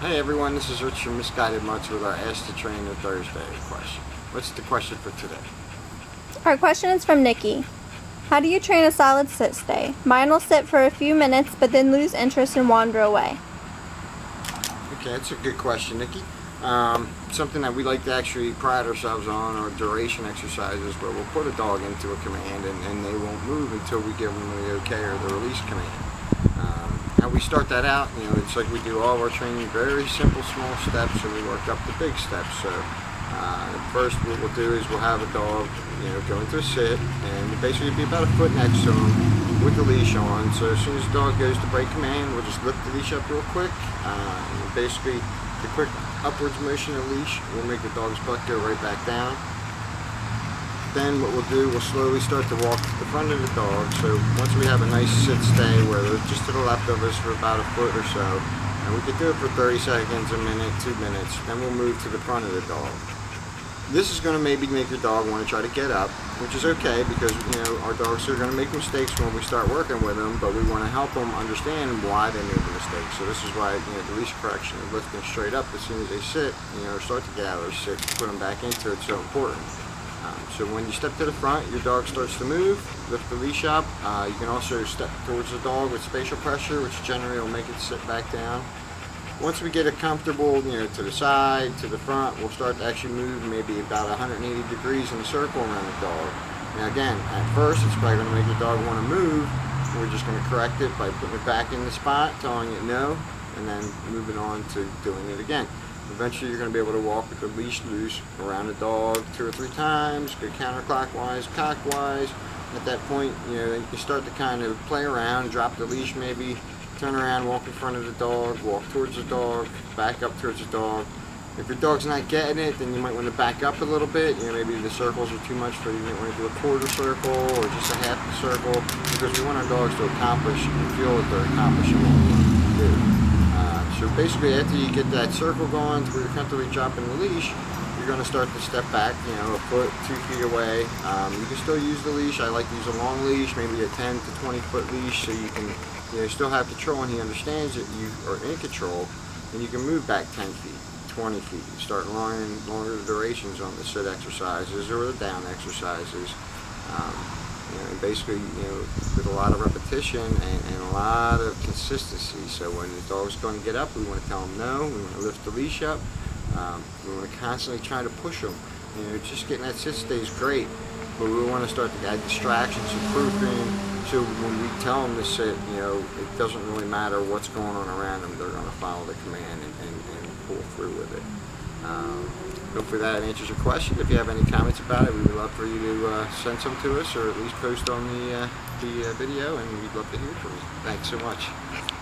Hey everyone, this is Rich from Misguided Mutts with our Ask the Trainer Thursday question. What's the question for today? Our question is from Nikki. How do you train a solid sit stay? Mine will sit for a few minutes but then lose interest and wander away. Okay, that's a good question, Nikki. Something that we like to actually pride ourselves on are duration exercises where we'll put a dog into a command and they won't move until we give them the okay or the release command. How we start that out, it's like we do all of our training, very simple, small steps, and we work up the big steps. So first what we'll do is we'll have a dog, go into a sit, and we'll basically be about a foot next to him with the leash on. So as soon as the dog goes to break command, we'll just lift the leash up real quick. And basically, the quick upwards motion of the leash will make the dog's butt go right back down. Then what we'll do, we'll slowly start to walk to the front of the dog. So once we have a nice sit stay where they're just to the left of us for about a foot or so, and we could do it for 30 seconds, a minute, 2 minutes, then we'll move to the front of the dog. This is going to maybe make your dog want to try to get up, which is okay because our dogs are going to make mistakes when we start working with them, but we want to help them understand why they made the mistake. So this is why the leash correction of lifting straight up as soon as they sit, or start to get out of their sit, put them back into it, so important. So when you step to the front, your dog starts to move, lift the leash up. You can also step towards the dog with spatial pressure, which generally will make it sit back down. Once we get it comfortable, to the side, to the front, we'll start to actually move maybe about 180 degrees in a circle around the dog. Now again, at first it's probably going to make the dog want to move. We're just going to correct it by putting it back in the spot, telling it no, and then moving on to doing it again. Eventually you're going to be able to walk with the leash loose around the dog 2 or 3 times, go counterclockwise, clockwise. At that point, you can start to kind of play around, drop the leash maybe, turn around, walk in front of the dog, walk towards the dog, back up towards the dog. If your dog's not getting it, then you might want to back up a little bit. Maybe the circles are too much for you. You might want to do a quarter circle or just a half a circle, because we want our dogs to accomplish and feel that they're accomplishing what we want them to do. So basically, after you get that circle going to where you're comfortably dropping the leash, you're going to start to step back, a foot, 2 feet away. You can still use the leash. I like to use a long leash, maybe a 10 to 20 foot leash, so you can still have control, and he understands that you are in control, and you can move back 10 feet, 20 feet. You start learning longer durations on the sit exercises or the down exercises. Basically, with a lot of repetition and a lot of consistency. So when the dog's going to get up, we want to tell him no. We want to lift the leash up. We want to constantly try to push them. Just getting that sit stay is great, but we want to start to add distractions and proofing. So when we tell them to sit, it doesn't really matter what's going on around them. They're going to follow the command and pull through with it. Hopefully that answers your question. If you have any comments about it, we would love for you to send some to us, or at least post on the video, and we'd love to hear from you. Thanks so much.